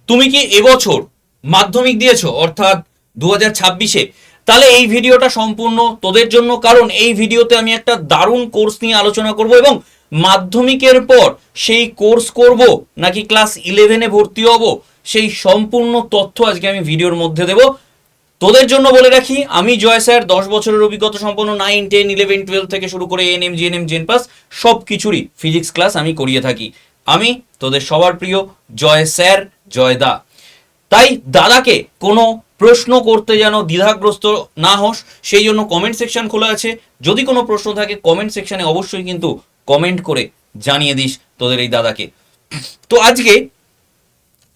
তুমি কি এবছর মাধ্যমিক দিয়েছো অর্থাৎ 2026-এ, তাহলে এই ভিডিওটা সম্পূর্ণ তোদের জন্য, কারণ এই ভিডিওতে আমি একটা দারুণ কোর্স নিয়ে আলোচনা করব এবং মাধ্যমিকের পর সেই কোর্স করব নাকি ক্লাস 11-এ ভর্তি হব সেই সম্পূর্ণ তথ্য আজকে আমি ভিডিওর মধ্যে দেব। তোদের জন্য বলে রাখি, আমি জয় স্যার 10 বছরের অভিজ্ঞতা সম্পন্ন 9, 10, 11, 12 থেকে শুরু করে এএনএম, জিএনএম, জেনপাস সব কিছুরই ফিজিক্স ক্লাস আমি করিয়ে থাকি। আমি তোদের সবার প্রিয় জয় স্যার, জয় দা। তাই দাদাকে কোনো প্রশ্ন করতে যেন দ্বিধাগ্রস্ত না হোস, সেই জন্য কমেন্ট সেকশন খোলা আছে। যদি কোনো প্রশ্ন থাকে কমেন্ট সেকশনে অবশ্যই কিন্তু কমেন্ট করে জানিয়ে দিস তোদের এই দাদাকে। তো আজকে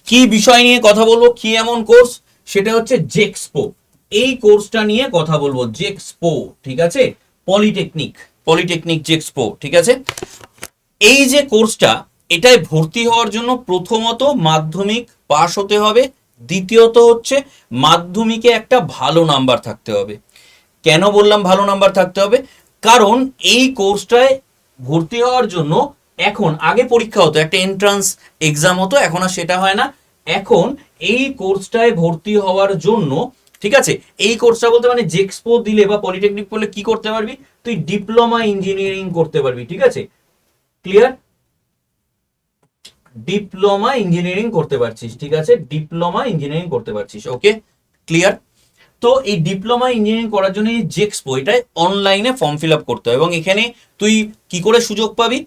কি বিষয় নিয়ে কথা বলবো, কি এমন কোর্স, সেটা হচ্ছে জেক্সপো। এই কোর্সটা নিয়ে কথা বলবো, জেক্সপো, ঠিক আছে, পলিটেকনিক জেক্সপো, ঠিক আছে। এই যে কোর্সটা, এটায় ভর্তি হওয়ার জন্য প্রথমত মাধ্যমিক পাস হতে হবে, দ্বিতীয়ত হচ্ছে মাধ্যমিকে একটা ভালো নাম্বার থাকতে হবে। কেন বললাম ভালো নাম্বার থাকতে হবে? কারণ এই কোর্সটায় ভর্তি হওয়ার জন্য এখন, আগে পরীক্ষা হতো, একটা এন্ট্রান্স এক্সাম হতো, এখন আর সেটা হয় না। এখন এই কোর্সটায় ভর্তি হওয়ার জন্য, ঠিক আছে, এই কোর্সটা বলতে মানে জেক্সপো দিলে বা পলিটেকনিক পড়লে কি করতে পারবি, তুই ডিপ্লোমা ইঞ্জিনিয়ারিং করতে পারবি, ঠিক আছে, ক্লিয়ার, ডিপ্লোমা ইঞ্জিনিয়ারিং করতে পারছিস, ঠিক আছে, ডিপ্লোমা ইঞ্জিনিয়ারিং করতে পারছিস, ওকে, ক্লিয়ার। তো এই ডিপ্লোমা ইঞ্জিনিয়ারিং করার জন্য এই জেক্সপো, এটাই অনলাইনে ফর্ম ফিল আপ করতে হয় এবং এখানে তুই কি করে সুযোগ পাবি?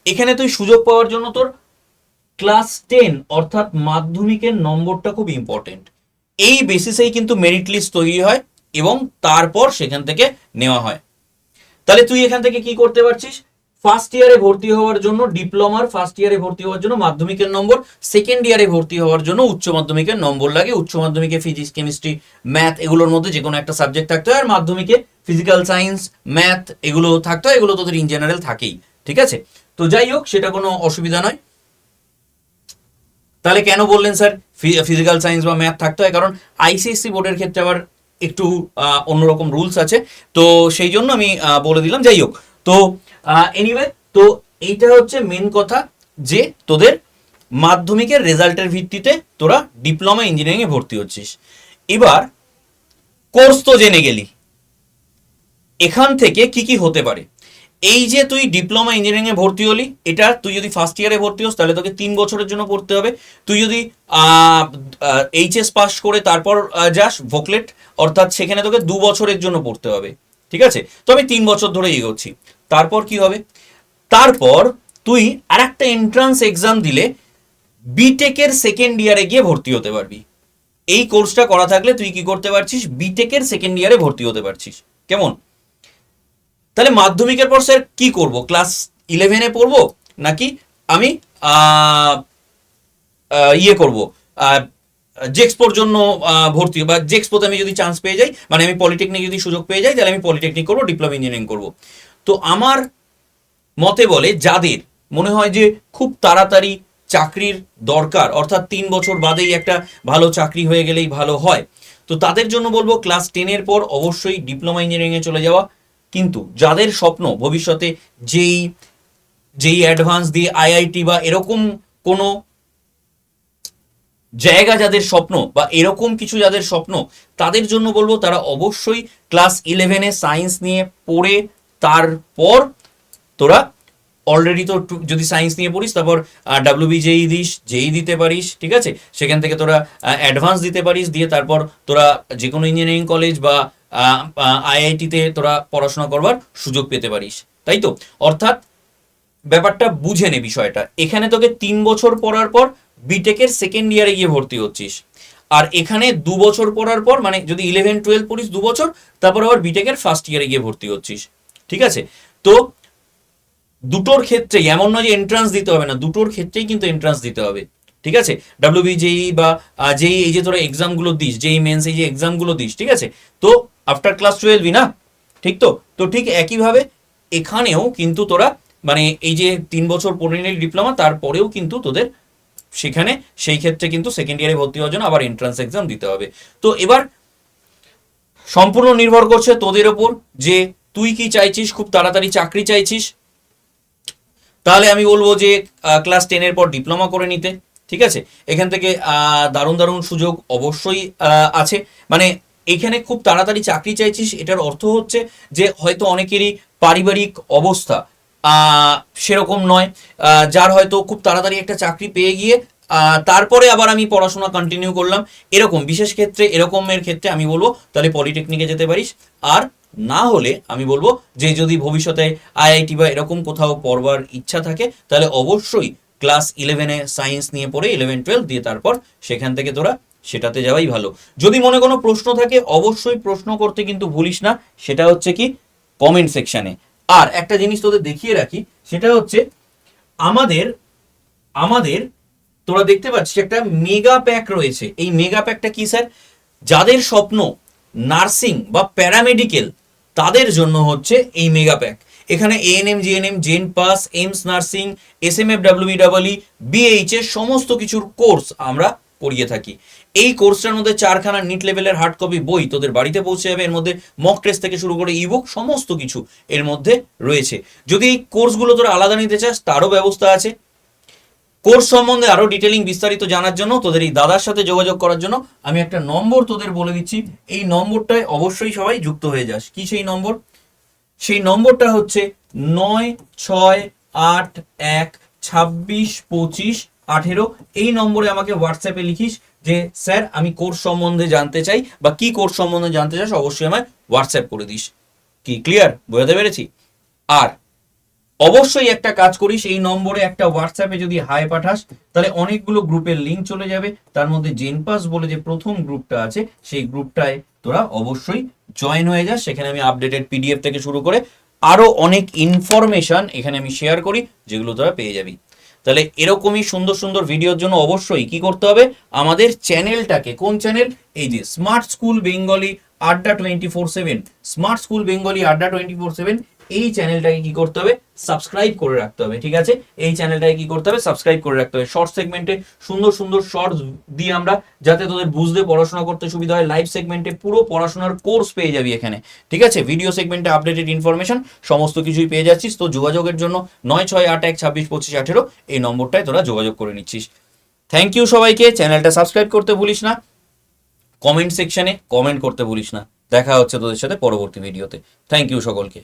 এখানে তুই সুযোগ পাওয়ার জন্য তোর ক্লাস 10 অর্থাৎ মাধ্যমিকের নম্বরটা খুব ইম্পর্টেন্ট। এই বেসিসেই কিন্তু মেরিট লিস্ট তৈরি হয় এবং তারপর সেখান থেকে নেওয়া হয়। তাহলে তুই এখান থেকে কি করতে পারছিস? ফার্স্ট ইয়ারে ভর্তি হওয়ার জন্য, ডিপ্লোমার ফার্স্ট ইয়ারে ভর্তি হওয়ার জন্য মাধ্যমিকের নম্বর, সেকেন্ড ইয়ারে ভর্তি হওয়ার জন্য উচ্চ মাধ্যমিকের নম্বর লাগে। উচ্চ মাধ্যমিকে ফিজিক্স, কেমিস্ট্রি, ম্যাথ এগুলোর মধ্যে যে কোনো একটা সাবজেক্ট থাকতে হয়, আর মাধ্যমিকে ফিজিক্যাল সায়েন্স, ম্যাথ এগুলো থাকতে হয়। এগুলো তোদের ইন জেনারেল থাকেই, ঠিক আছে। তো যাই হোক, সেটা কোনো অসুবিধা নয়। তাহলে কেন বললেন স্যার ফিজিক্যাল সায়েন্স বা ম্যাথ থাকতে হয়? কারণ আইসিএসসি বোর্ডের ক্ষেত্রে আবার একটু অন্যরকম রুলস আছে, তো সেই জন্য আমি বলে দিলাম। যাই হোক, তো এনিওয়ে, তো এইটা হচ্ছে মেন কথা যে তোদের মাধ্যমিকের রেজাল্টের ভিত্তিতে তোরা ডিপ্লোমা ইঞ্জিনিয়ারিংয়ে ভর্তি হচ্ছিস। এবার কোর্স তো জেনে গেলি, এখান থেকে কি কি হতে পারে। এই যে তুই ডিপ্লোমা ইঞ্জিনিয়ারিং এ ভর্তি হলি, এটা তুই যদি ফার্স্ট ইয়ারে ভর্তি হোস তাহলে তোকে 3 বছরের জন্য পড়তে হবে। তুই যদি এইচএস পাস করে তারপর যাস ভোকলেট, অর্থাৎ সেখানে তোকে 2 বছরের জন্য পড়তে হবে, ঠিক আছে। তো আমি 3 বছর ধরে এগোচ্ছি। তারপর কি হবে? তারপর তুই আর একটা এন্ট্রান্স এক্সাম দিলে বিটেকের সেকেন্ড ইয়ারে গিয়ে ভর্তি হতে পারবি। এই কোর্সটা করা থাকলে তুই কি করতে পারছিস? বিটেকের সেকেন্ড ইয়ারে ভর্তি হতে পারছিস। কেমন? তাহলে মাধ্যমিকের পর স্যার কি করব? ক্লাস 11-এ পড়বো নাকি আমি ইয়ে করব, জেক্সপোর জন্য ভর্তি, বা জেক্সপোতে আমি যদি চান্স পেয়ে যাই, মানে আমি পলিটেকনিক যদি সুযোগ পেয়ে যাই, তাহলে আমি পলিটেকনিক করবো, ডিপ্লোমা ইঞ্জিনিয়ারিং করব। তো আমার মতে বলে, যাদের মনে হয় যে খুব তাড়াতাড়ি চাকরির দরকার, অর্থাৎ 3 বছর বাদেই একটা ভালো চাকরি হয়ে গেলেই ভালো হয়, তো তাদের জন্য বলবো ক্লাস 10-এর পর অবশ্যই ডিপ্লোমা ইঞ্জিনিয়ারিংয়ে চলে যাওয়া। কিন্তু যাদের স্বপ্ন ভবিষ্যতে যেই যেই অ্যাডভান্স দিয়ে আইআইটি বা এরকম কোনো জায়গা, যাদের স্বপ্ন বা এরকম কিছু যাদের স্বপ্ন, তাদের জন্য বলবো তারা অবশ্যই ক্লাস 11-এ সায়েন্স নিয়ে পড়ে তারপর তোরা অলরেডি তো যদি সায়েন্স নিয়ে পড়িস, তারপর ডাব্লিউবি জেই দিস, জেই দিতে পারিস, ঠিক আছে, সেখান থেকে তোরা অ্যাডভান্স দিতে পারিস, দিয়ে তারপর তোরা যে কোনো ইঞ্জিনিয়ারিং কলেজ বা আইআইটিতে তোরা পড়াশোনা করবার সুযোগ পেতে পারিস, তাই তো। অর্থাৎ ব্যাপারটা বুঝে নে বিষয়টা। এখানে তোকে 3 বছর পড়ার পর বিটেকের সেকেন্ড ইয়ারে গিয়ে ভর্তি হচ্ছিস, আর এখানে 2 বছর পড়ার পর, মানে যদি 11-12 পড়িস 2 বছর, তারপর আবার বিটেকের ফার্স্ট ইয়ারে গিয়ে ভর্তি হচ্ছিস, ঠিক আছে। তো দুটোর ক্ষেত্রেই এমন নয় যে এন্ট্রান্স দিতে হবে না, দুটোর ক্ষেত্রেই কিন্তু এন্ট্রান্স দিতে হবে, ঠিক আছে। ডাব্লিউবি জেই বা জেই, এই যে তোরা এক্সামগুলো দিস, জেই মেন্স, এই যে এক্সামগুলো দিস, ঠিক আছে, তো আফটার ক্লাস 12 না, ঠিক তো। তো ঠিক একইভাবে এখানেও কিন্তু তোরা, মানে এই যে 3 বছর পড়ে নিলি ডিপ্লোমা, তারপরেও কিন্তু তোদের সেখানে সেই ক্ষেত্রে কিন্তু সেকেন্ড ইয়ারে ভর্তি হওয়ার জন্য আবার এন্ট্রান্স এক্সাম দিতে হবে। তো এবার সম্পূর্ণ নির্ভর করছে তোদের ওপর যে তুই কি চাইছিস, খুব তাড়াতাড়ি চাকরি চাইছিস, তাহলে আমি বলবো যে ক্লাস 10-এর পর ডিপ্লোমা করে নিতে, ঠিক আছে, এখান থেকে দারুণ দারুণ সুযোগ অবশ্যই আছে। মানে এখানে খুব তাড়াতাড়ি চাকরি চাইছিস, এটার অর্থ হচ্ছে যে হয়তো অনেকেরই পারিবারিক অবস্থা সেরকম নয়, যার হয়তো খুব তাড়াতাড়ি একটা চাকরি পেয়ে গিয়ে তারপরে আবার আমি পড়াশোনা কন্টিনিউ করলাম, এরকম বিশেষ ক্ষেত্রে, এরকমের ক্ষেত্রে আমি বলবো তাহলে পলিটেকনিকে যেতে পারিস। আর না হলে আমি বলবো যে যদি ভবিষ্যতে আইআইটি বা এরকম কোথাও পড়বার ইচ্ছা থাকে তাহলে অবশ্যই ক্লাস 11-এ সায়েন্স নিয়ে পড়ে 11-12 দিয়ে তারপর সেখান থেকে তোরা সেটাতে যাওয়াই ভালো। যদি মনে কোনো প্রশ্ন থাকে অবশ্যই প্রশ্ন করতে কিন্তু ভুলিস না, সেটা হচ্ছে কি কমেন্ট সেকশনে। আর একটা জিনিস তোদের দেখিয়ে রাখি, সেটা হচ্ছে আমাদের আমাদের তোরা দেখতে পাচ্ছিস একটা মেগা প্যাক রয়েছে। এই মেগা প্যাকটা কি স্যার? যাদের স্বপ্ন নার্সিং বা প্যারামেডিক্যাল তাদের জন্য হচ্ছে এই মেগা প্যাক। এখানে ANM, GNM, gen pass, AIIMS nursing, SMF, WBW, BHS সমস্ত কিছুর কোর্স আমরা করিয়ে থাকি। এই কোর্সটার মধ্যে 4খানা নিট লেভেলের হার্ড কপি বই তোদের বাড়িতে পৌঁছে যাবে। এর মধ্যে মক টেস্ট থেকে শুরু করে ইবুক সমস্ত কিছু এর মধ্যে রয়েছে। যদি এই কোর্সগুলো তোরা আলাদা নিতে চাস তারও ব্যবস্থা আছে। কোর্স সম্বন্ধে আরো ডিটেলিং বিস্তারিত জানার জন্য তোদের এই দাদার সাথে যোগাযোগ করার জন্য আমি একটা নম্বর তোদের বলে দিচ্ছি, এই নম্বরটায় অবশ্যই সবাই যুক্ত হয়ে যাস। কি সেই নম্বর? সেই নম্বরটা হচ্ছে 9681262518। এই নম্বরে আমাকে হোয়াটসঅ্যাপে লিখিস যে স্যার আমি কোর্স সম্বন্ধে জানতে চাই, বা কি কোর্স সম্বন্ধে জানতে চাস অবশ্যই আমায় হোয়াটসঅ্যাপ করে দিস। কি ক্লিয়ার? বোঝাতে পেরেছি? আর অবশ্যই একটা কাজ করিস, এই নম্বরে একটা হোয়াটসঅ্যাপে যদি হাই পাঠাস তাহলে অনেকগুলো গ্রুপের লিঙ্ক চলে যাবে। তার মধ্যে জেনপাস বলে যে প্রথম গ্রুপটা আছে সেই গ্রুপটায় তোরা অবশ্যই জয়েন হয়ে যাস। সেখানে আমি আপডেটেড পিডিএফ থেকে শুরু করে আরো অনেক ইনফরমেশন এখানে আমি শেয়ার করি, যেগুলো তোরা পেয়ে যাবি। তাহলে এরকমই সুন্দর সুন্দর ভিডিওর জন্য অবশ্যই কি করতে হবে, আমাদের চ্যানেলটাকে, কোন চ্যানেল? এই যে স্মার্ট স্কুল বেঙ্গলি আড্ডা 24/7, স্মার্ট স্কুল বেঙ্গলি আড্ডা 24/7, এই চ্যানেলটাকে কি করতে হবে? সাবস্ক্রাইব করে রাখতে হবে। ঠিক আছে, এই চ্যানেলটাকে কি করতে হবে? সাবস্ক্রাইব করে রাখতে হবে। শর্ট সেগমেন্টে সুন্দর সুন্দর শর্টস দিই আমরা, যাতে তোদের বুঝতে পড়াশোনা করতে সুবিধা হয়। লাইভ সেগমেন্টে পুরো পড়াশোনার কোর্স পেয়ে যাবি এখানে। ঠিক আছে, ভিডিও সেগমেন্টে আপডেটেড ইনফরমেশন সমস্ত কিছুই পেয়ে যাচ্ছিস। তো যোগাযোগের জন্য 9681262518 এই নম্বরটায় তোরা যোগাযোগ করে নিচ্ছিস। থ্যাংক ইউ সবাইকে। চ্যানেলটা সাবস্ক্রাইব করতে ভুলিস না, কমেন্ট সেকশনে কমেন্ট করতে ভুলিস না। দেখা হচ্ছে তোদের সাথে পরবর্তী ভিডিওতে। থ্যাংক ইউ সকলকে।